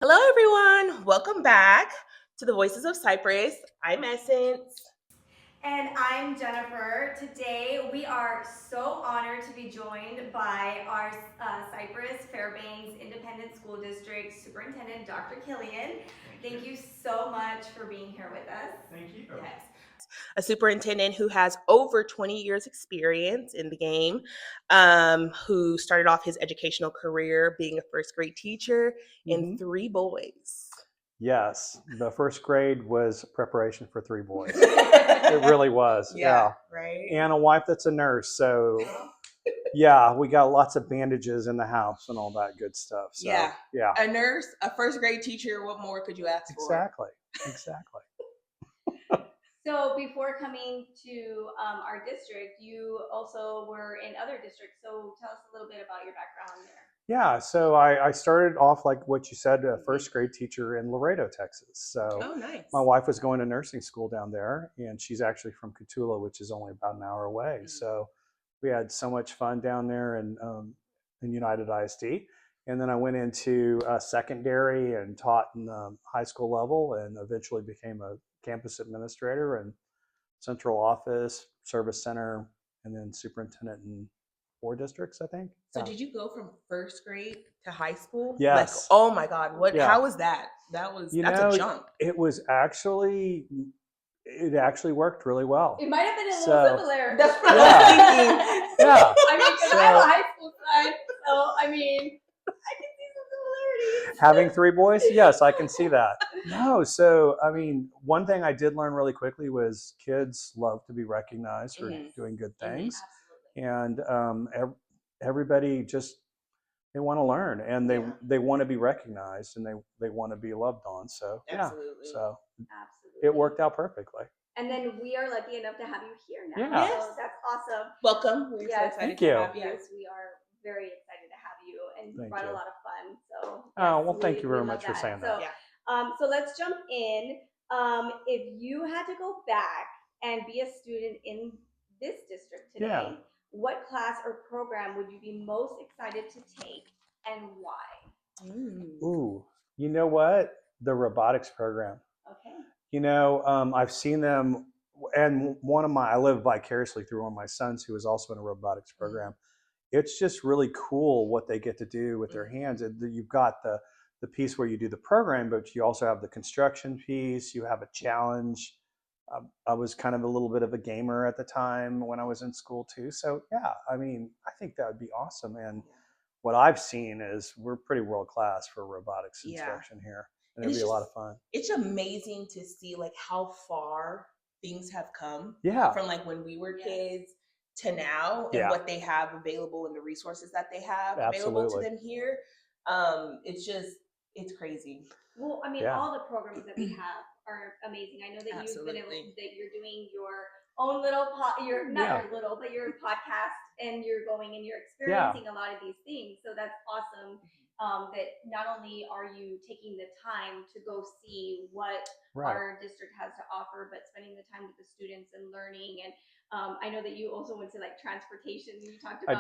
Hello, everyone. Welcome back to the Voices of Cypress. I'm Essence. And I'm Jennifer. Today we are so honored to be joined by our Cypress-Fairbanks Independent School District Superintendent, Dr. Killian. Thank you so much for being here with us. Thank you. Yes. A superintendent who has over 20 years experience in the game, who started off his educational career being a first grade teacher and 3 boys. Yes, the first grade was preparation for 3 boys. It really was. Yeah. Right. And a wife that's a nurse. So, yeah, we got lots of bandages in the house and all that good stuff. So, yeah. A nurse, a first grade teacher, what more could you ask for? Exactly. So before coming to our district, you also were in other districts. So tell us a little bit about your background there. Yeah, so I started off like what you said, a first grade teacher in Laredo, Texas. So nice. My wife was going to nursing school down there, and she's actually from Cotulla, which is only about an hour away. So we had so much fun down there in United ISD. And then I went into secondary and taught in the high school level, and eventually became a campus administrator and central office, service center, and then superintendent in 4 districts, I think. So did you go from first grade to high school? Yes. Like, oh my God, what? Yeah. How was that? That's a jump. It actually worked really well. It might have been a little similar. That's what I was thinking. Yeah. I mean, because I have a high school son, so I mean, I can see some similarities. Having 3 boys, yes, I can see that. No, so I mean, one thing I did learn really quickly was kids love to be recognized for doing good things, and everybody just they want to learn, and they want to be recognized, and they want to be loved on. So it worked out perfectly. And then we are lucky enough to have you here now. Yeah. So that's awesome. Welcome. We're so excited to have you. Yes, we are very excited to have you, and you brought a lot of fun. So thank you very much for saying that. So let's jump in. If you had to go back and be a student in this district today, what class or program would you be most excited to take, and why? Ooh, you know what? The robotics program. Okay. I've seen them, and I live vicariously through one of my sons who is also in a robotics program. It's just really cool what they get to do with their hands. You've got the piece where you do the program, but you also have the construction piece. You have a challenge. I was kind of a little bit of a gamer at the time when I was in school too. So yeah, I mean, I think that would be awesome. And what I've seen is we're pretty world class for robotics instruction here. And it'd be a lot of fun. It's amazing to see like how far things have come from like when we were kids to now, and what they have available and the resources that they have available to them here. It's crazy. Well, I mean, all the programs that we have are amazing. I know that you're doing your own little your podcast, and you're going and you're experiencing a lot of these things. So that's awesome. That not only are you taking the time to go see what our district has to offer, but spending the time with the students and learning. And I know that you also went to like transportation. You talked about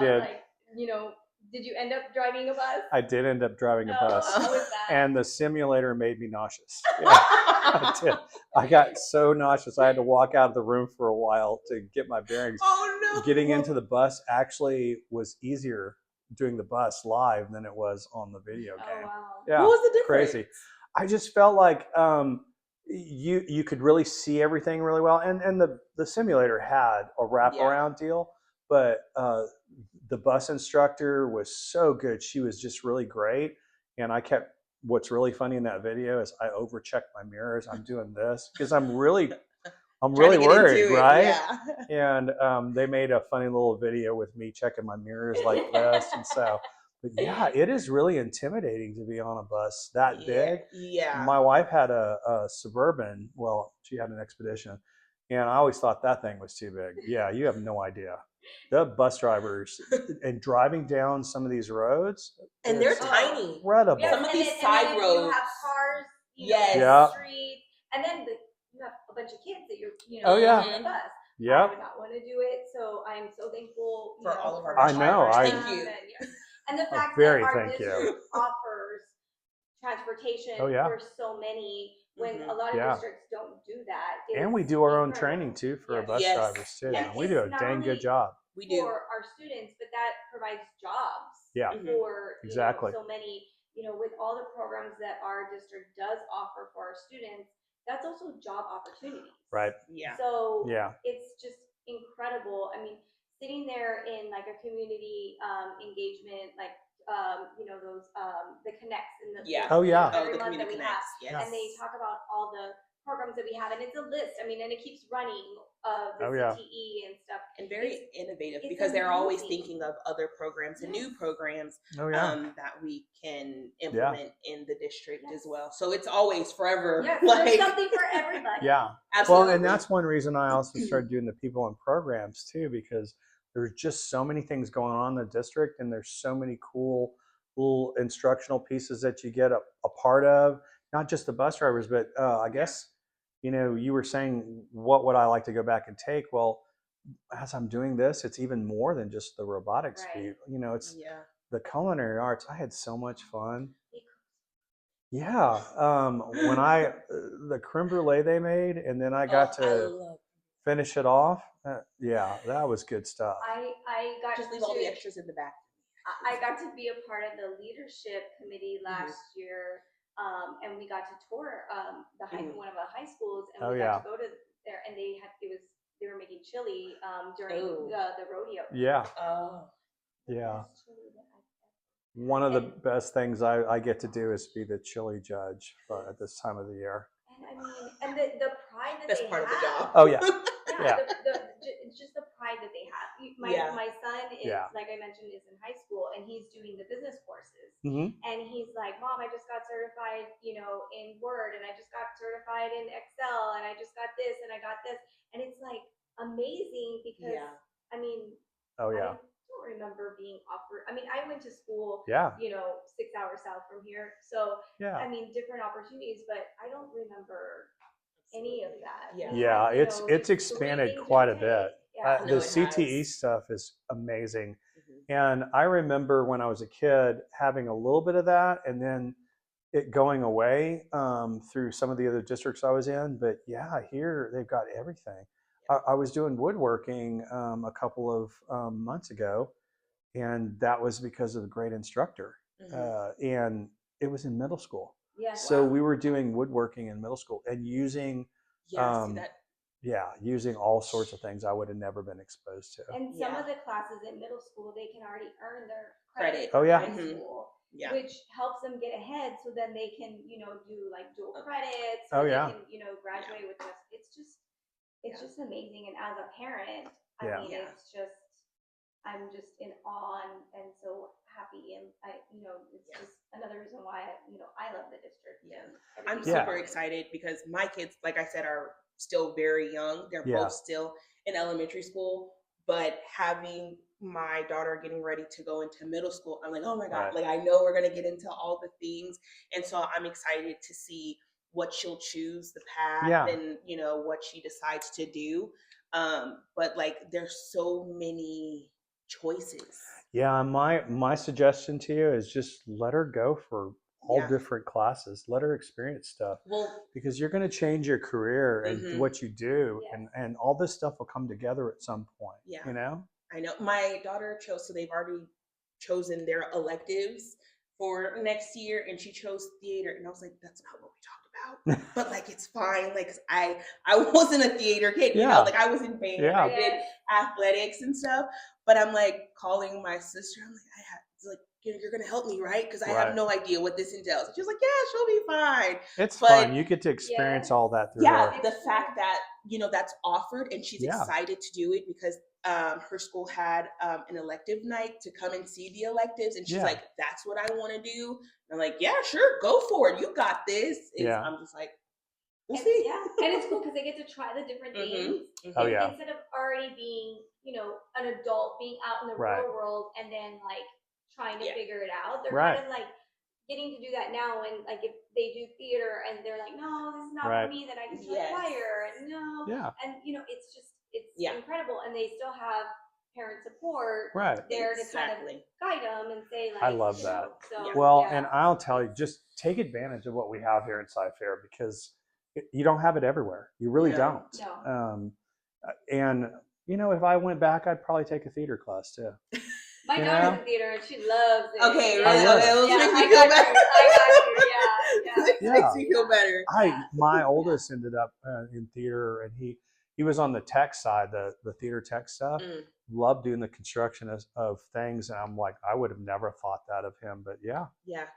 did you end up driving a bus? I did end up driving a bus. How was that? And the simulator made me nauseous. Yeah, I did. I got so nauseous I had to walk out of the room for a while to get my bearings. Oh no! Getting into the bus actually was easier doing the bus live than it was on the video game. Oh, wow. Yeah, what was the difference? Crazy. I just felt like you could really see everything really well, and the simulator had a wraparound deal, but the bus instructor was so good. She was just really great, and what's really funny in that video is I overchecked my mirrors. I'm doing this because I'm really worried, right? Yeah. And they made a funny little video with me checking my mirrors like this. And so, but yeah, it is really intimidating to be on a bus that big. Yeah. My wife had a Suburban. Well, she had an Expedition. And I always thought that thing was too big. Yeah, you have no idea. The bus drivers and driving down some of these roads. And they're tiny. Incredible. Yes, some of these side roads. You have cars, streets, and then you have a bunch of kids that you're on the bus. Yeah. I would not want to do it, so I'm so thankful for all of our I know. Thank you. And the fact that our district offers transportation yeah. for so many when a lot of Yeah. districts don't do that. And we do our own training too for our bus Yes. drivers too. Yes. And we do a not dang good only job. We do. for our students, but that provides jobs Yeah. for Exactly. so many, with all the programs that our district does offer for our students, that's also job opportunities. Right. Yeah. So Yeah. it's just incredible. I mean, sitting there in like a community engagement, like those the connects and the Oh yeah. every the month that we connects. have, Yes. and they talk about all the programs that we have, and it's a list. I mean, and it keeps running of the CTE and stuff, and very innovative it's because they're always amazing. thinking of other programs and new programs that we can implement in the district as well. So it's always forever. Yes, there's something for everybody. Yeah. Absolutely. Well, and that's one reason I also started doing the people and programs too, because there's just so many things going on in the district, and there's so many cool little instructional pieces that you get a part of, not just the bus drivers, but I guess, you were saying, what would I like to go back and take? Well, as I'm doing this, it's even more than just the robotics Right. it's the culinary arts. I had so much fun. Yeah. When the creme brulee they made, and then I got to finish it off. That was good stuff. I got just leave all the extras in the back. I got to be a part of the leadership committee last year, and we got to tour one of the high schools, and we got to go to there, and they were making chili during the rodeo. Yeah. Oh. Yeah. One of the best things I get to do is be the chili judge at this time of the year. And I mean, and the pride that that's they part have. of the job. Oh yeah. It's just the pride that they have. My son is, like I mentioned, is in high school, and he's doing the business courses. And he's like, Mom, I just got certified, in Word, and I just got certified in Excel, and I just got this, and I got this. And it's like amazing because, I mean, oh yeah. I don't remember being offered. I mean, I went to school, 6 hours south from here. So, I mean, different opportunities, but I don't remember any of that. Yeah, it's expanded quite a bit. The CTE stuff is amazing. And I remember when I was a kid having a little bit of that, and then it going away through some of the other districts I was in. But here they've got everything. I was doing woodworking a couple of months ago, and that was because of a great instructor. And it was in middle school. So we were doing woodworking in middle school and using using all sorts of things I would have never been exposed to. And some of the classes in middle school, they can already earn their credit. from high school, which helps them get ahead. So then they can, do like dual credits. They can, graduate with this. It's just amazing. And as a parent, I mean, it's just, I'm just in awe and so happy. And it's just another reason why, I love the district. I'm super excited because my kids, like I said, are still very young. They're both still in elementary school, but having my daughter getting ready to go into middle school, I'm like, oh my God, like I know we're going to get into all the things. And so I'm excited to see what she'll choose, the path and, what she decides to do. But like, there's so many choices. Yeah. My suggestion to you is just let her go for all different classes. Let her experience stuff. Well, because you're going to change your career and what you do, and all this stuff will come together at some point. I know my daughter chose, so they've already chosen their electives for next year, and she chose theater, and I was like, that's not what we talked about. But like, it's fine. Like, I wasn't a theater kid, like I was in band, I did athletics and stuff. But I'm like calling my sister. I'm like, you're gonna help me, right? Because I have no idea what this entails. And she's like, yeah, she'll be fine. It's fun. You get to experience all that through her. The fact that that's offered, and she's excited to do it because her school had an elective night to come and see the electives, and she's like, that's what I want to do. And I'm like, yeah, sure, go for it. You got this. I'm just like, we'll see. And it's cool because they get to try the different things. Oh yeah. Instead of already being, an adult, being out in the real world, and then like trying to figure it out. They're kind of like getting to do that now. And like if they do theater and they're like, no, this is not for me, then I can try choir. And no. And it's just, it's incredible. And they still have parent support Right. there to kind of guide them and say, like, I love that. So, well, and I'll tell you, just take advantage of what we have here in Cy-Fair, because you don't have it everywhere. You really don't. No. And you know, if I went back, I'd probably take a theater class too. My daughter's in theater and she loves it. Okay, right. Okay, makes me feel better. I got you. This makes me feel better. My oldest ended up in theater, and he was on the tech side, the theater tech stuff. Loved doing the construction of things, and I'm like, I would have never thought that of him, but yeah.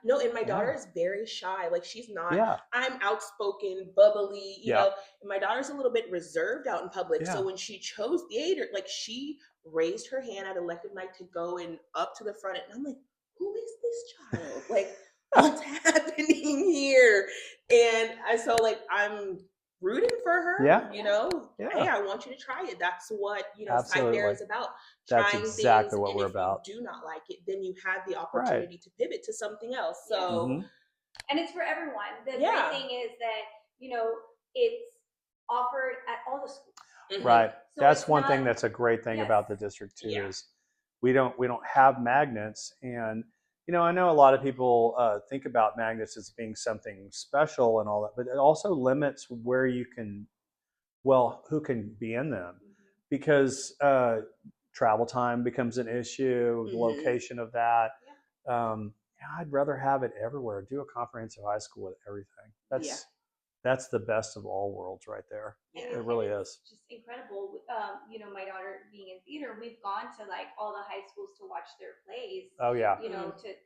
No, and my daughter is very shy. Like, she's not. Yeah. I'm outspoken, bubbly, you know. And my daughter's a little bit reserved out in public. So when she chose theater, like, she raised her hand at elective night to go and up to the front, and I'm like, who is this child? Like, what's happening here? And so, like, I'm rooting for her. You know, hey, I want you to try it. That's what, you know, Cy-Fair is about. That's exactly what we're about. If you do not like it, then you have the opportunity to pivot to something else. So, and it's for everyone. The great thing is that, you know, it's offered at all the schools. Right. So that's one thing that's a great thing about the district too, is we don't have magnets. And you know, I know a lot of people think about magnets as being something special and all that, but it also limits where you can, who can be in them, because travel time becomes an issue, the location of that. I'd rather have it everywhere. Do a comprehensive high school with everything. That's the best of all worlds right there. It really is. Just incredible. You know, my daughter being in theater, we've gone to like all the high schools to watch their plays. Oh yeah. You know, because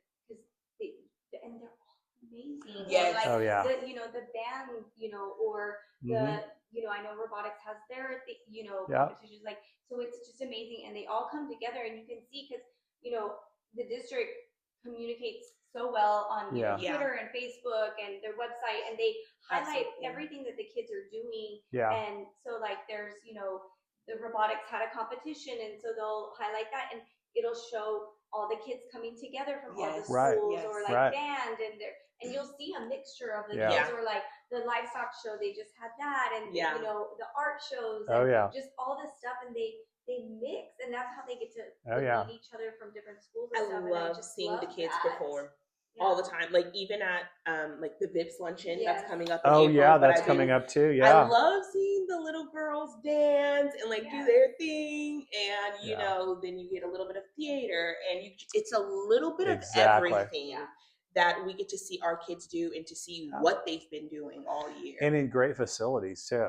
and they're all amazing. Yes. Or like the, you know, the band, you know, or the, you know, I know robotics has their, you know, competitions. Like, so it's just amazing, and they all come together, and you can see, because you know, the district communicates so well on you know, Twitter and Facebook and their website, and they highlight everything that the kids are doing. And so like there's, you know, the robotics had a competition, and so they'll highlight that, and it'll show all the kids coming together from all the schools, or like band, and you'll see a mixture of the kids, or like the livestock show, they just had that, and you know, the art shows, and just all this stuff, and they mix, and that's how they get to meet each other from different schools and stuff. I love seeing the kids perform all the time. Like, even at like the Vips luncheon that's coming up in April, that's coming up too. I love seeing the little girls dance and like do their thing, and you know, then you get a little bit of theater, and it's a little bit of everything that we get to see our kids do, and to see what they've been doing all year. And in great facilities too.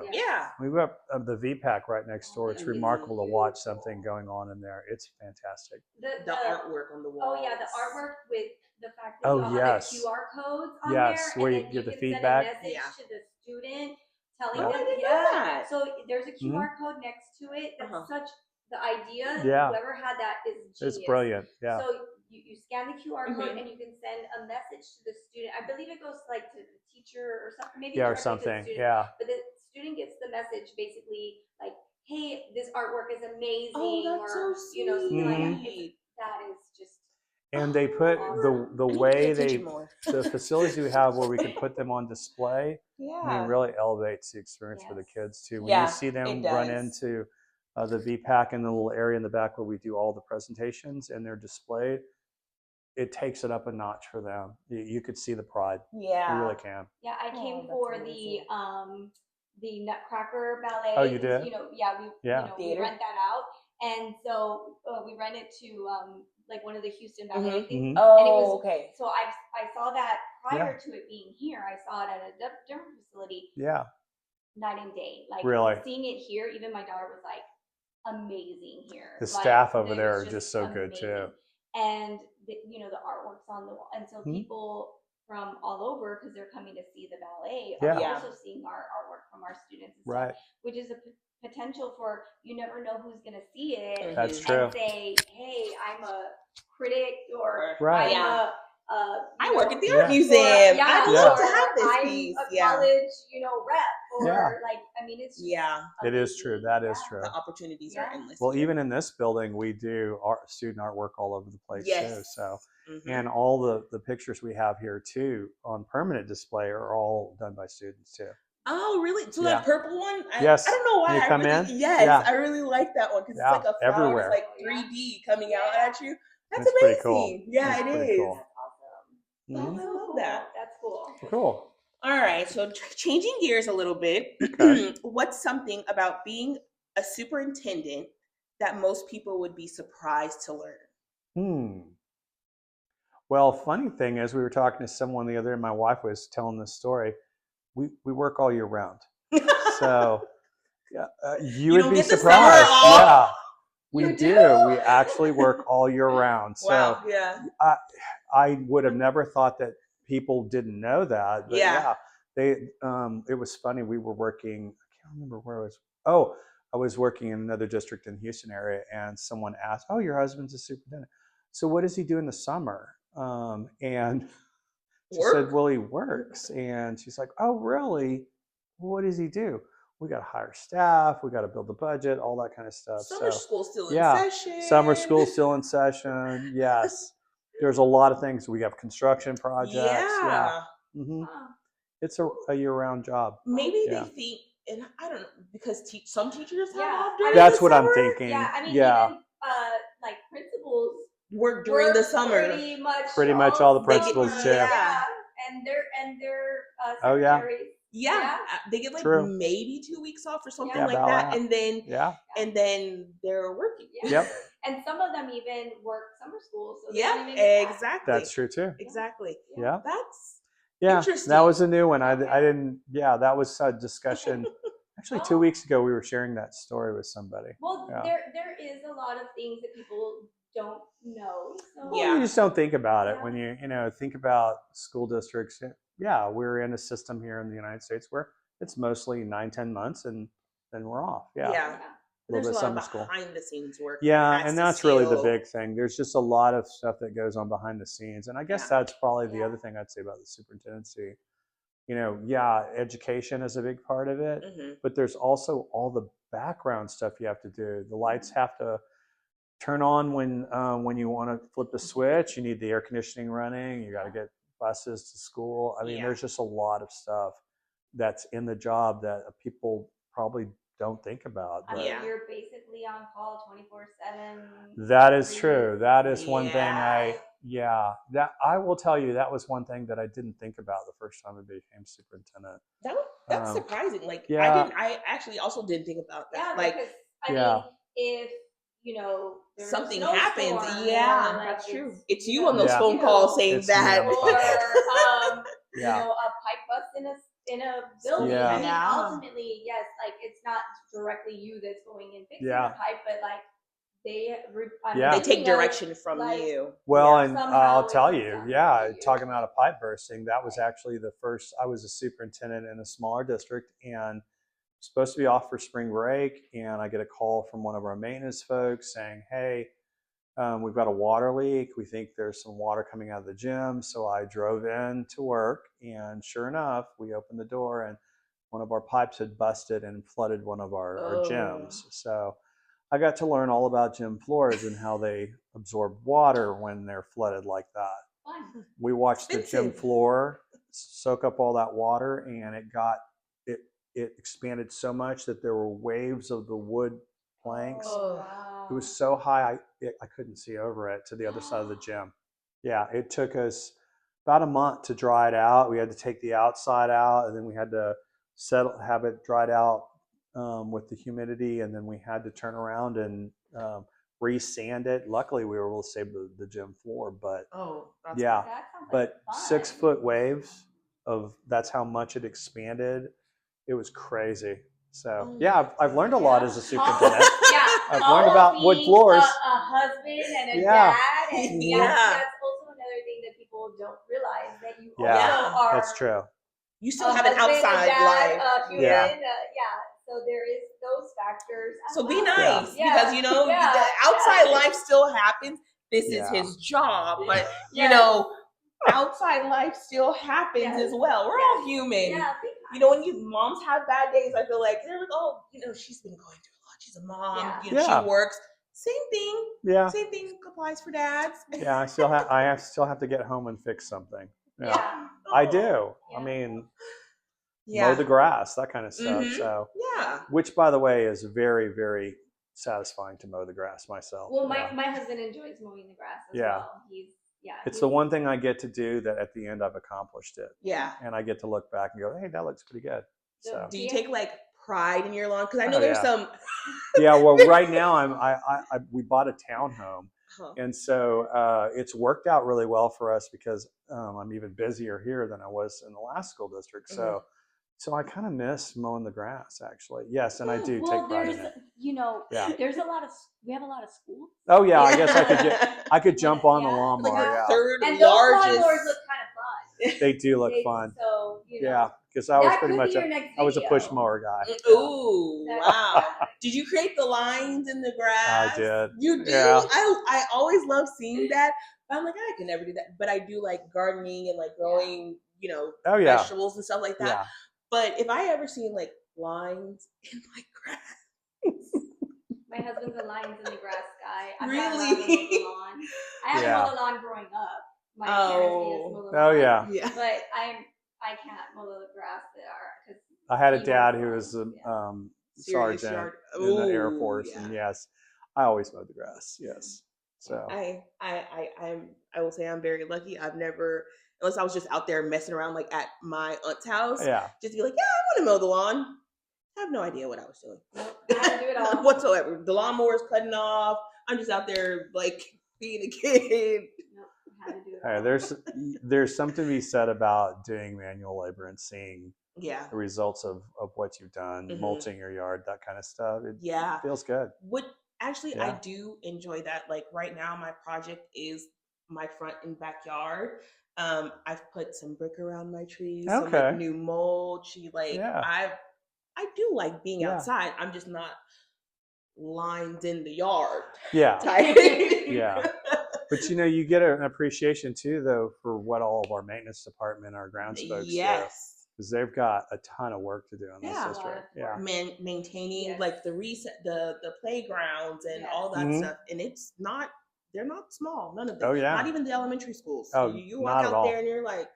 We've got the VPAC right next door. It's remarkable to watch something going on in there. It's fantastic. The artwork on the walls. Oh yeah, the artwork with the fact that you all have the QR codes on there, where and you get the can feedback. Send a message to the student telling I them, didn't know that. So there's a QR code next to it. That's such the idea. Whoever had that is genius. It's brilliant. So you scan the QR code, and you can send a message to the student. I believe it goes like to the teacher or something, maybe or something. To the student. But the student gets the message basically like, "Hey, this artwork is amazing," that's or so you know, something like sweet. that is just. And they put the way the facilities we have where we can put them on display. I mean, really elevates the experience for the kids too. When you see them run into the VPAC in the little area in the back where we do all the presentations, and they're displayed, it takes it up a notch for them. You could see the pride. You really can. Yeah, I came for the Nutcracker ballet. Oh, you did? You know, we rent that out, and so we rent it to like one of the Houston ballet things. Oh, and it was, okay. So I saw that prior to it being here. I saw it at a different facility. Night and day. Like seeing it here, even my daughter was like, amazing here. The staff over there are just so good too. And you know, the artwork's on the wall, and so people from all over, because they're coming to see the ballet, are also seeing our artwork from our students, and stuff, which is a potential for, you never know who's going to see it. That's true. And say, hey, I'm a critic, or I work at the art museum. I'd love to have this piece. I'm a college, you know, rep, or like, I mean, it's just it is true. That is true. The opportunities are endless. Well, even in this building, we do student artwork all over the place too. So, and all the pictures we have here too on permanent display are all done by students too. Oh, really? So Yeah. that purple one? I Yes. don't know why. You come in? Yes, Yeah. I really like that one because Yeah, it's like a flower. everywhere. It's like 3D coming out at you. That's It's pretty cool. amazing. Yeah, It's it pretty is. cool. That's awesome. Mhm. That's I so love cool. that. That's cool. Cool. All right, so changing gears a little bit. Okay. What's something about being a superintendent that most people would be surprised to learn? Well, funny thing is, we were talking to someone the other day. My wife was telling this story. We work all year round, so you would don't be get the surprised. summer off. Yeah, we You do. do? We actually work all year round. So Wow, yeah. I would have never thought that people didn't know that, but Yeah. they. It was funny. We were working. I can't remember where I was. Oh, I was working in another district in the Houston area, and someone asked, "Oh, your husband's a superintendent. So what does he do in the summer?" And she said, "Well, he works." And she's like, "Oh, really? What does he do?" We got to hire staff. We got to build the budget, all that kind of stuff. Summer So, school still in yeah, session. summer school still in session. Yes, there's a lot of things. We have construction projects. Yeah. Mm-hmm. It's a year-round job. Maybe they think, and I don't know, because some teachers have off during That's the what summer. I'm thinking. Yeah, I mean, yeah. even like principals Work during the summer. Pretty much all the principals summer. do. Yeah, and their secretaries. Yeah, they get like maybe 2 weeks off or something like that, and then they're working. Yep. And some of them even work summer school. So exactly. That's true too. Exactly. Yeah. That's interesting. That was a new one. I didn't. Yeah, that was a discussion. Actually, 2 weeks ago, we were sharing that story with somebody. Well, there is a lot of things that people don't know. So. Well, you just don't think about it when you think about school districts. Yeah, we're in a system here in the United States where it's mostly 9-10 months, and then we're off. Yeah. A little There's bit a lot of summer school. behind the scenes work. Yeah, and that's really the big thing. There's just a lot of stuff that goes on behind the scenes, and I guess that's probably the other thing I'd say about the superintendency. Education is a big part of it, but there's also all the background stuff you have to do. The lights have to turn on when you want to flip the switch. You need the air conditioning running. You got to get buses to school. I mean, there's just a lot of stuff that's in the job that people probably don't think about. I mean, you're basically on call 24/7. That is true. That is one thing that I will tell you, that was one thing that I didn't think about the first time I became superintendent. That's surprising. Like I actually also didn't think about that. Yeah, because I mean, if something happens, that's true. It's you on those Yeah. phone calls saying that. Or a pipe bust in a building. Yeah. I mean, ultimately, yes, like it's not directly you that's going and fixing the pipe, but like they take direction from you. Well, and I'll tell you, talking about a pipe bursting, that was actually the first. I was a superintendent in a smaller district and supposed to be off for spring break, and I get a call from one of our maintenance folks saying, "Hey, we've got a water leak. We think there's some water coming out of the gym." So I drove in to work, and sure enough, we opened the door, and one of our pipes had busted and flooded one of our gyms. So I got to learn all about gym floors and how they absorb water when they're flooded like that. Fun. We watched the gym floor soak up all that water, and it expanded so much that there were waves of the wood planks. Wow. It was so high I couldn't see over it to the other side of the gym. Yeah, it took us about a month to dry it out. We had to take the outside out, and then we had to have it dried out with the humidity, and then we had to turn around and re-sand it. Luckily, we were able to save the gym floor, but but 6-foot waves that's how much it expanded. It was crazy. So I've learned a lot as a superintendent. I've learned about wood floors. A husband and a dad, and that's also another thing that people don't realize, that you also are. That's true. You still have an outside life. So there is those factors. So be nice because the outside life still happens. This is his job, but outside life still happens as well. We're all human. When moms have bad days, I feel like they're like, oh, she's been going through a lot. She's a mom. She works. Same thing. Yeah. Same thing applies for dads. Yeah, I still have to get home and fix something. I do. I mean, mow the grass, that kind of stuff. Mhm. So Yeah. which, by the way, is very, very satisfying to mow the grass myself. Well, my husband enjoys mowing the grass as well. It's the one thing I get to do that at the end I've accomplished it. Yeah. And I get to look back and go, hey, that looks pretty good. So do you take like pride in your lawn? Because I know there's some. Yeah, well, right now we bought a townhome, and so it's worked out really well for us because I'm even busier here than I was in the last school district. So, so I kind of miss mowing the grass, actually. Yes, and I do take pride in it. There's we have a lot of schools. Oh yeah, I guess I could jump on the lawnmower. Like yeah, third and largest. Those lawnmowers look kind of fun. They do look fun. So yeah, because I was pretty much I was a push mower guy. Ooh, wow! Did you create the lines in the grass? I did. You do. Yeah. I always love seeing that. But I'm like, I can never do that. But I do like gardening and like growing, vegetables and stuff like that. Yeah. But if I ever seen like lines in my grass. My husband's a lines in the grass guy. Really? I had to mow the lawn growing up. My parents made us mow the lawn. Oh yeah. But I can't mow the grass because I had a dad who was a sergeant in the Air Force, yeah. and yes, I always mowed the grass. Yes. So I will say I'm very lucky. I've never, unless I was just out there messing around like at my aunt's house. Yeah. Just be like, yeah, I want to mow the lawn. I have no idea what I was doing. Nope, I had to do it all. Whatsoever. The lawnmower's cutting off. I'm just out there like being a kid. Nope, I had to do it all. There's something to be said about doing manual labor and seeing the results of what you've done, mulching your yard, that kind of stuff. It feels good. I do enjoy that. Like right now, my project is my front and backyard. I've put some brick around my trees, some like, new mulch. I do like being outside. I'm just not lined in the yard. Yeah. Yeah. But you get an appreciation too, though, for what all of our maintenance department, our grounds folks do. Because they've got a ton of work to do in this district. Yeah. Maintaining like the playgrounds and all that stuff. And they're not small. None of them. Oh yeah. Not even the elementary schools. Oh, you walk out there and you're like,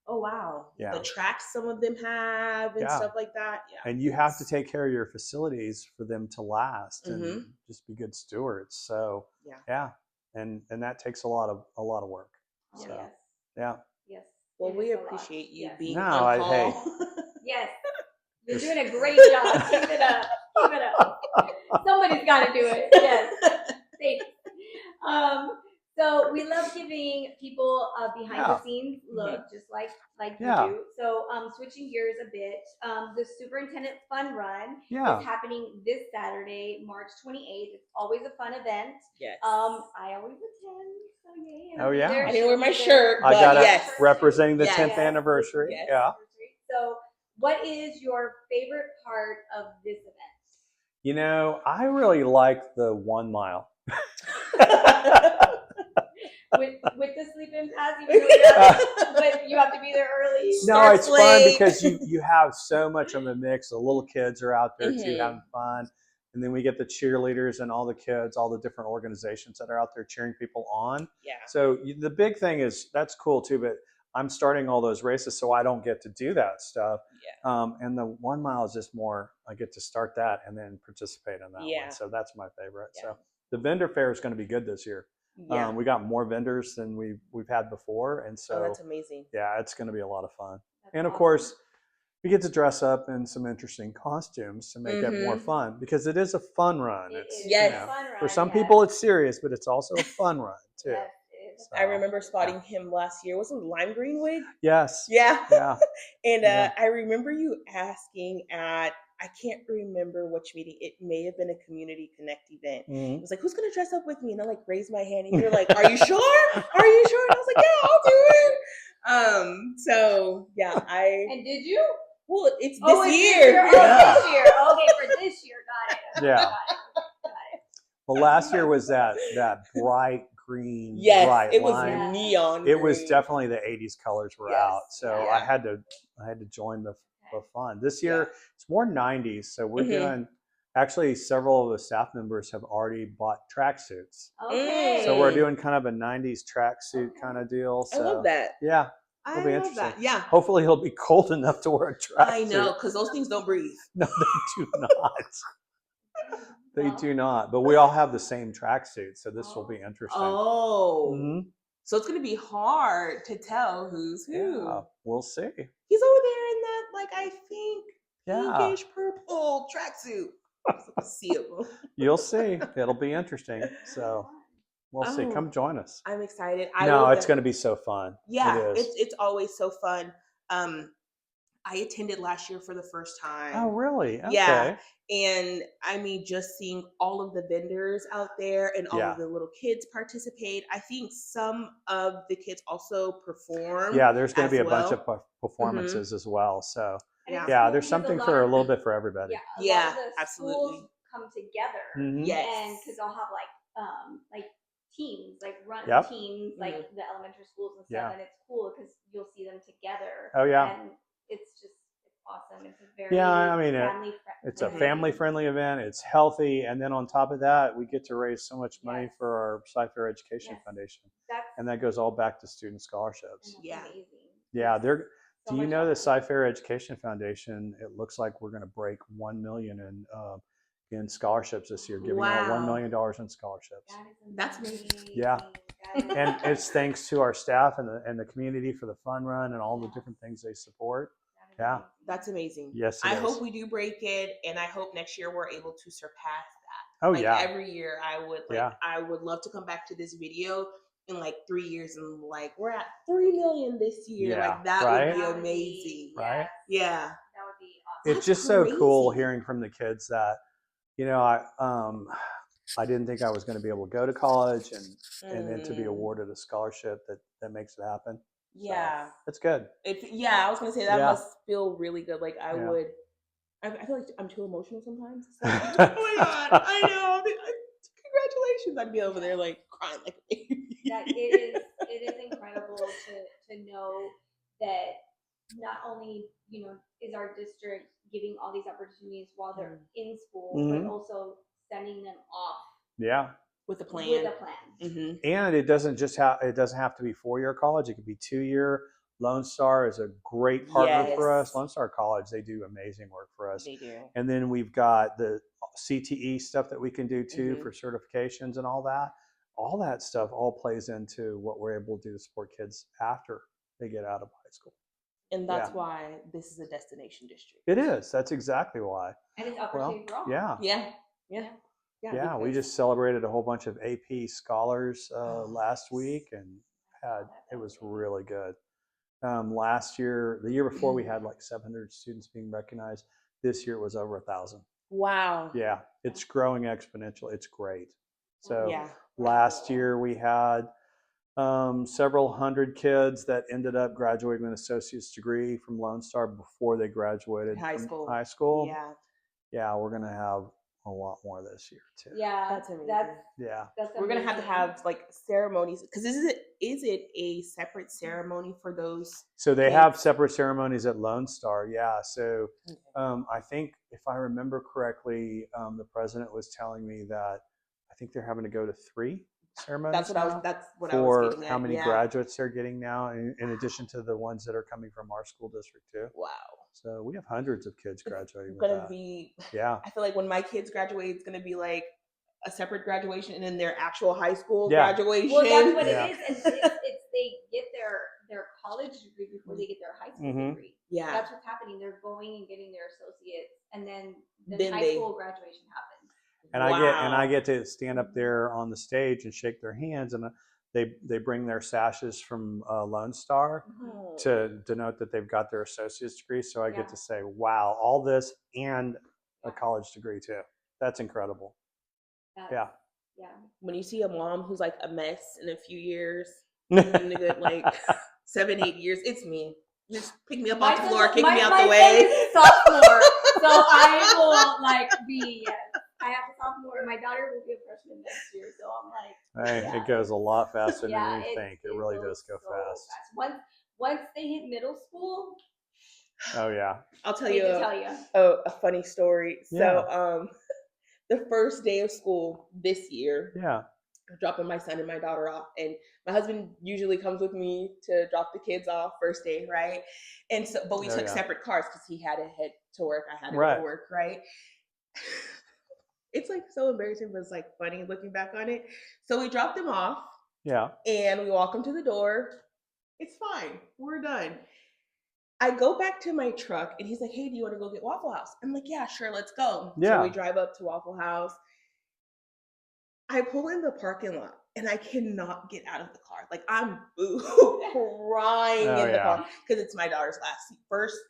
oh wow. Yeah. The tracks some of them have and stuff like that. Yeah. And you have to take care of your facilities for them to last and just be good stewards. So yeah. And that takes a lot of work. So Yes. Well, we appreciate you being on call. Yes. You're doing a great job. Keep it up. Keep it up. Somebody's got to do it. Yes. Thanks. So we love giving people a behind the scenes look, just like you do. So switching gears a bit, the Superintendent Fun Run is happening this Saturday, March 28th. It's always a fun event. Yes. I always attend. So yay. Oh yeah. I didn't wear my shirt. I got it. Yes. Representing the 10th anniversary. Yes. Yeah. So what is your favorite part of this event? I really like the 1 mile. with the sleep-in pass, even though but you have to be there early. No, it's fun because you have so much of a mix. The little kids are out there too having fun. And then we get the cheerleaders and all the kids, all the different organizations that are out there cheering people on. Yeah. So the big thing is, that's cool too, but I'm starting all those races, so I don't get to do that stuff. Yeah. And the 1 mile is just more, I get to start that and then participate in that one. So that's my favorite. Yeah. So the vendor fair is going to be good this year. Yeah. We got more vendors than we've had before. And so that's amazing. Yeah, it's going to be a lot of fun. And of course, we get to dress up in some interesting costumes to make it more fun, because it is a fun run. It's fun run, for some people it's serious, but it's also a fun run too. Yes. So, I remember spotting him last year. Was it lime green wig? Yes. Yeah. Yeah. And I remember you asking at, I can't remember which meeting. It may have been a Community Connect event. It was like, who's going to dress up with me? And I like raised my hand, and you're like, are you sure? Are you sure? And I was like, yeah, I'll do it. So yeah, And did you? Well, it's this year. This year. Okay, for this year. Got it. Yeah. Got it. Well, last year was that bright green, yes, bright it was line. neon. It green. was definitely the 80s colors were out, so I had to join the fun. This year it's more 90s, so we're doing. Actually, several of the staff members have already bought tracksuits. Okay. So we're doing kind of a 90s tracksuit kind of deal. So, I love that. Yeah. I be love interesting. that. Yeah. Hopefully it'll be cold enough to wear a tracksuit. I know, because those things don't breathe. No, they do not. They do not. But we all have the same tracksuit, so this will be interesting. Oh. Mm-hmm. So it's going to be hard to tell who's who. Yeah, we'll see. He's over there in that, like, I think, pinkish purple tracksuit. See him. You'll see. It'll be interesting. So we'll see. Come join us. I'm excited. It's going to be so fun. Yeah, it's always so fun. I attended last year for the first time. Oh, really? Okay. Yeah. And I mean, just seeing all of the vendors out there and all of the little kids participate. I think some of the kids also perform. Yeah, there's going to be a bunch of performances as well. So cool, there's something for a little bit for everybody. Yeah, absolutely. Come together, yes, and because they'll have like teams, like run teams, like the elementary schools and stuff, and it's cool because you'll see them together. Oh yeah, and it's awesome. It's a very it's a family-friendly event. It's healthy, and then on top of that, we get to raise so much money for our Cypher Education Foundation, and that goes all back to student scholarships. Yeah, yeah. Do you know the Cypher Education Foundation? It looks like we're going to break 1 million in scholarships this year, giving out $1 million in scholarships. That's amazing. Yeah, and it's thanks to our staff and the community for the fun run and all the different things they support. Yeah, that's amazing. Yes, I hope we do break it, and I hope next year we're able to surpass that. Oh every year I would love to come back to this video in like 3 years and like we're at 3 million this year. Like that would be amazing. Right? Yeah, that would be awesome. It's just so cool hearing from the kids that I didn't think I was going to be able to go to college and then to be awarded a scholarship that makes it happen. Yeah, so, it's good. I was gonna say that must feel really good. Like I feel like I'm too emotional sometimes. Like, oh my god, I know. Congratulations! I'd be over there like crying like a baby. It is incredible to know that not only is our district giving all these opportunities while they're in school, but also sending them off. Yeah. With a plan. Mm-hmm. And it doesn't have to be 4-year college. It could be 2-year. Lone Star is a great partner for us. Lone Star College, they do amazing work for us. They do. And then we've got the CTE stuff that we can do too for certifications and all that. All that stuff all plays into what we're able to do to support kids after they get out of high school. And that's why this is a destination district. It is. That's exactly why. And it's opportunity for all. Yeah, we just celebrated a whole bunch of AP scholars last week, and it was really good. Last year, the year before, we had like 700 students being recognized. This year it was over 1,000. Wow. Yeah, it's growing exponentially. It's great. So last year we had several hundred kids that ended up graduating with an associate's degree from Lone Star before they graduated from high school. Yeah, we're going to have a lot more this year too. Yeah, that's amazing. We're gonna have like ceremonies because is it a separate ceremony for those? So they have separate ceremonies at Lone Star. Yeah. So I think if I remember correctly, the president was telling me that I think they're having to go to 3 ceremonies. That's what I was getting at. How many graduates they're getting now, in addition to the ones that are coming from our school district too. Wow. So we have hundreds of kids graduating. I feel like when my kids graduate, it's gonna be like a separate graduation and then their actual high school graduation. Well, that's what it is. It's they get their college degree before they get their high school degree. Yeah, that's what's happening. They're going and getting their associates, and then high school graduation happens. And I get to stand up there on the stage and shake their hands, and they bring their sashes from Lone Star to denote that they've got their associate's degree. So I get to say, wow, all this and a college degree too. That's incredible. Yeah. When you see a mom who's like a mess in a few years, in a good like 7-8 years, it's me. Just pick me up off the floor, kick me out the way. Sophomore, so I will like be. I have a sophomore. My daughter will be a freshman next year, so I'm like. It goes a lot faster than you think. It really does go fast. Once they hit middle school. Oh yeah. I'll tell you a funny story. So the first day of school this year. Yeah. dropping my son and my daughter off, and my husband usually comes with me to drop the kids off first day, right? And so, but we took separate cars because he had to head to work, I had to go to work, right? It's like so embarrassing, but it's like funny looking back on it. So we dropped him off, and we walk him to the door. It's fine, we're done. I go back to my truck, and he's like, "Hey, do you want to go get Waffle House?" I'm like, "Yeah, sure, let's go." So we drive up to Waffle House. I pull in the parking lot, and I cannot get out of the car. Like, I'm crying in the car because it's my daughter's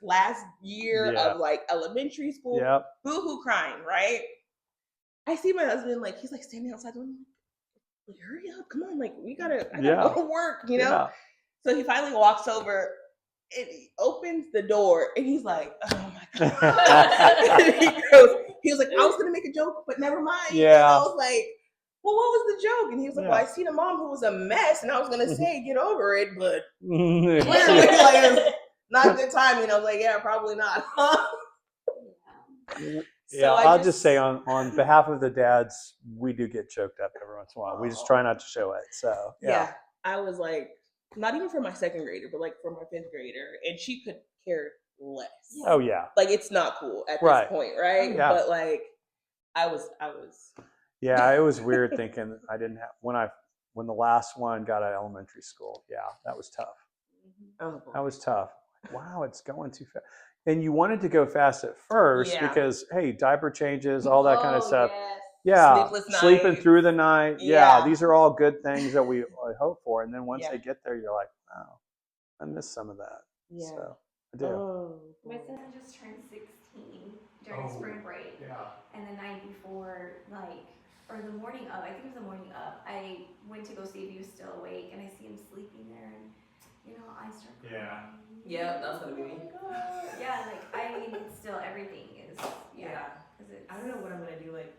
last year of like elementary school. Boo-hoo crying, right? I see my husband, like, he's like standing outside. I'm like, hurry up, come on, like, I gotta go to work, you know? So he finally walks over and he opens the door and he's like, oh my God. He was like, I was gonna make a joke, but never mind. And I was like, well, what was the joke? And he was like, well, I seen a mom who was a mess, and I was gonna say get over it, but clearly like it's not good timing. I was like, yeah, probably not. So I'll just say on behalf of the dads, we do get choked up every once in a while. We just try not to show it. So yeah, I was like, not even for my second grader, but like for my fifth grader, and she could care less. Oh yeah, like it's not cool at this point, right? Yeah. But like, I was. Yeah, it was weird thinking I didn't have when the last one got out of elementary school. Yeah, that was tough. That was tough. Wow, it's going too fast. And you wanted to go fast at first because, hey, diaper changes, all that kind of stuff. Yes. Yeah, sleeping nights. through the night. Yeah, these are all good things that we hope for. And then once they get there, you're like, wow, I missed some of that. Yeah. So I do. My son just turned 16 during spring break. Yeah. And the night before, or the morning of, I think it was the morning of, I went to go see if he was still awake, and I see him sleeping there, and I start crying. Yeah, that's gonna be me. Yeah, I mean, it's still everything is, because it's. I don't know what I'm gonna do. Like,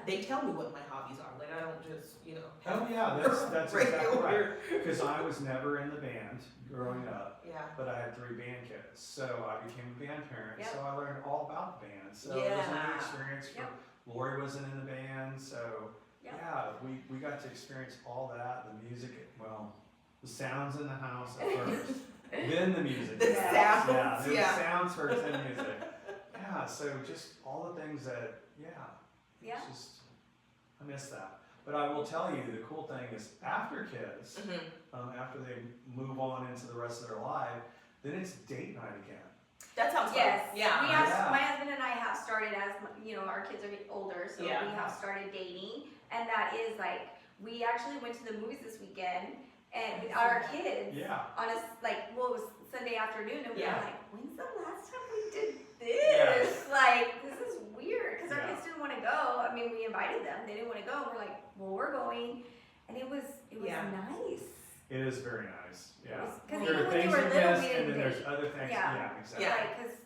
they tell me what my hobbies are. Like, I don't just, Oh yeah, that's exactly right. Because I was never in the band growing up. Yeah. But I had 3 band kids, so I became a band parent. Yep. So I learned all about the band. So it was a new experience. Lori wasn't in the band, so we got to experience all that. The music, the sounds in the house at first, then the music. The sounds. There was sounds first, then music. Yeah, so just all the things that, it's just, I miss that. But I will tell you, the cool thing is after kids, after they move on into the rest of their life, then it's date night again. That sounds fun. Yes. Yeah. My husband and I have started as, our kids are older, so we have started dating. And that is we actually went to the movies this weekend and with our kids on it was Sunday afternoon, and we were like, when's the last time we did this? This is weird, because our kids didn't want to go. I mean, we invited them, they didn't want to go, and we're like, well, we're going, and it was nice. It is very nice. Yeah. Because even when they were little, we didn't. And then there's other things. Yeah, exactly.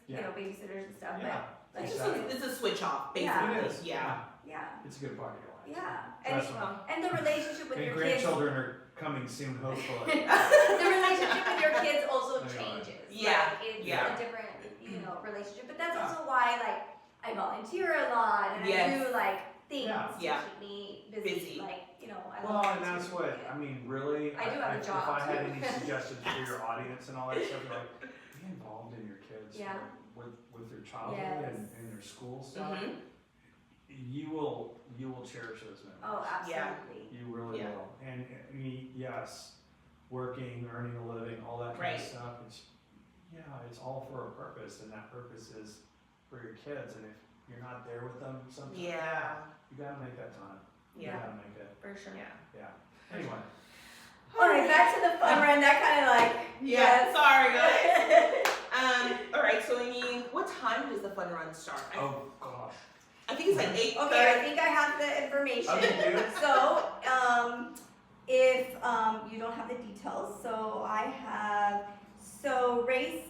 Because babysitters and stuff. But it's a switch off, basically. It is. Yeah. It's a good part of your life. Yeah. And the relationship with your kids. Grandchildren are coming soon, hopefully. The relationship with your kids also changes. Yeah. It's a different, relationship. But that's also why, I volunteer a lot and I do things to keep me busy. And that's what I mean. Really, I do have a job. If I had any suggestions for your audience and all that stuff, be involved in your kids with their childhood and their school stuff. You will cherish those memories. Oh, absolutely. You really will. And yes, working, earning a living, all that kind of stuff. It's all for a purpose, and that purpose is for your kids. And if you're not there with them, sometimes you gotta make that time. You gotta make it. For sure. Yeah. Anyway. All right, back to the fun run. That kind of sorry guys. All right, so what time does the fun run start? Oh gosh. I think it's 8. Okay, I think I have the information. Okay, so, if you don't have the details, race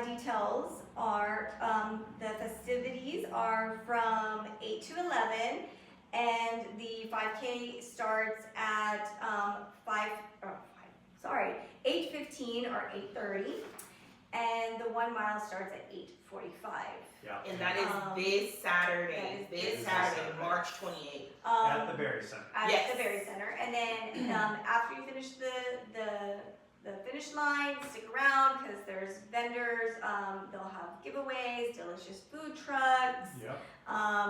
details are the festivities are from 8 to 11, and the 5K starts at 8:15 or 8:30, and the 1 mile starts at 8:40. 8:45. Yeah. And that is this Saturday. This Saturday, March 28th. At the Berry Center. At the Berry Center. And then after you finish the finish line, stick around because there's vendors. They'll have giveaways, delicious food trucks. Yep.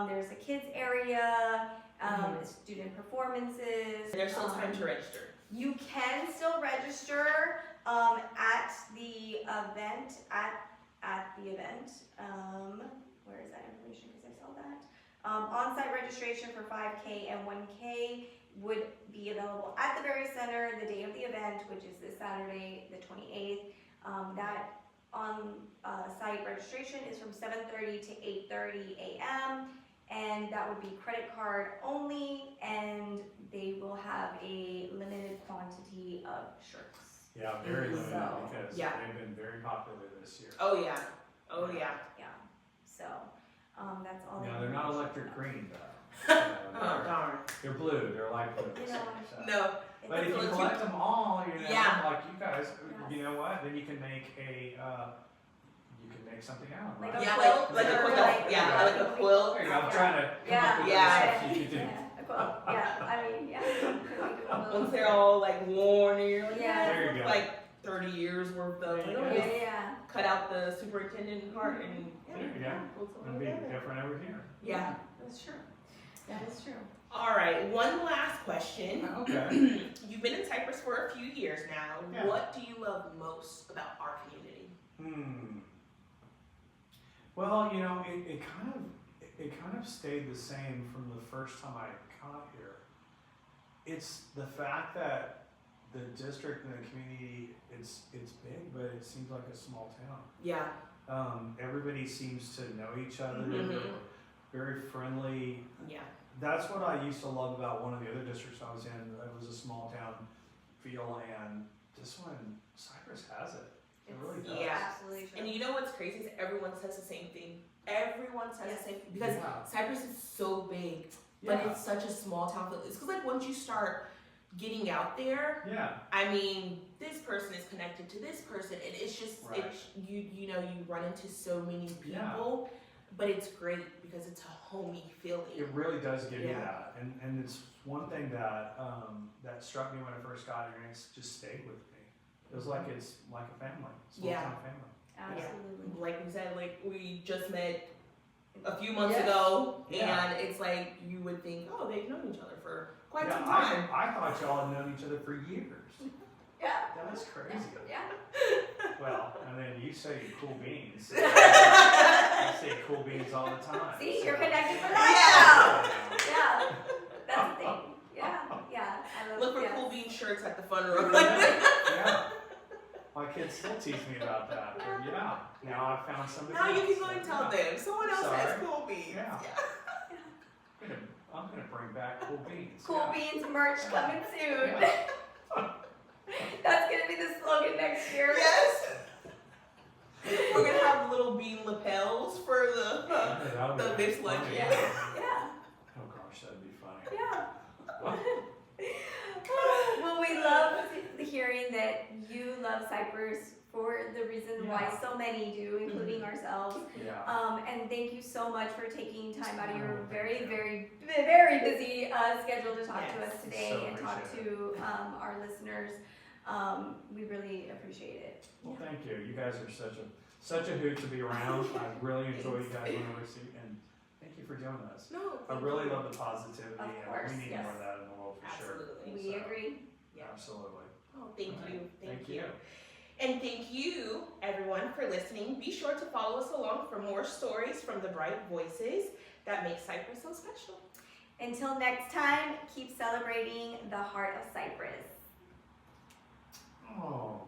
There's a kids area, student performances. There's still time to register. You can still register at the event. Where is that information? Because I saw that. On-site registration for 5K and 1K would be available at the Berry Center the day of the event, which is this Saturday, the 28th. That on-site registration is from 7:30 to 8:30 a.m. and that would be credit card only, and they will have a limited quantity of shirts. Yeah, very limited because yeah. they've been very popular this year. Oh yeah. Oh yeah. Yeah. So that's all. No, they're not electric green though. Oh darn. They're blue. They're light blue. You know, So. No. But if you collect them all, you know, Yeah. like you guys, Yes. you know what? Then you can make something out. Like Right? a Yeah, quilt like a or quilt. like- Yeah, like a quilt. There you go. I'm trying to come Yeah. up with Yeah. stuff you could do. Yeah, a quilt. Yeah, I mean, yeah. Once they're all like worn and you're like, Yeah. There you go. like 30 years worth of There you like, go. just Yeah. cut out the superintendent part and There you go. pull something It'll be together. different every year. Yeah. That's true. That is true. All right, one last question. Okay. You've been in Cypress for a few years now. Yeah. What do you love most about our community? Well, you know, it kind of stayed the same from the first time I got here. It's the fact that the district and the community, it's big, but it seems like a small town. Yeah. Everybody seems to know each other. Mhm. They're very friendly. Yeah. That's what I used to love about one of the other districts I was in. It was a small town feel, and this one, Cypress has it. It really does. Yeah. Absolutely true. And you know what's crazy is everyone says the same thing. Everyone says Yes. the same thing because Yeah. Cypress is so big, but Yeah. it's such a small town. It's because like once you start getting out there, Yeah. I mean, this person is connected to this person, and it's just Right. it's you know you run into so many people, but it's great because it's a homey feeling. It really does give you Yeah. that, and it's one thing that that struck me when I first got here, and it's just stayed with me. It was like it's like a family, small Yeah. town family. Absolutely. Like we said, like we just met a few months Yes. ago, Yeah. and it's like you would think, oh, they've known each other for quite Yeah, some time. I thought y'all had known each other for years. Yeah. That's crazy. Yeah. Well, and then you say cool beans. I say cool beans all the time. See, you're so- connected for that Yeah. now. Yeah. That's the thing. Yeah. Yeah. I love Look for yes. cool bean shirts at the Fun Run. Yeah. My kids still tease me about that. But yeah. Now I found somebody. Now you else, can go so and tell yeah. them. Someone else has Sorry. cool beans. Yeah. I'm gonna bring back cool beans. Cool yeah. Beans merch coming soon. Yeah. That's gonna be the slogan next year. Yes. We're gonna have little bean lapels for That would the be Vips lunch. funny. Yeah. Yeah. Oh gosh, that'd be funny. Yeah. Well, we love hearing that you love Cypress for the reason why Yeah. so many do, including ourselves. Yeah. And thank you so much for taking time out of your Oh, very, thank you. very busy schedule to talk to Yes. us today So and talk appreciate to our listeners. We really appreciate it. Well, thank you. You guys are such a hoot to be around. I really enjoy you guys whenever I see you, and thank you for doing this. No. I really love the positivity, Of and course, we need yes. more of that in the world for Absolutely. We So, agree. Yeah. Absolutely. Oh, thank All you. right. Thank you. And thank you, everyone, for listening. Be sure to follow us along for more stories from the bright voices that make Cypress so special. Until next time, keep celebrating the heart of Cypress. Oh.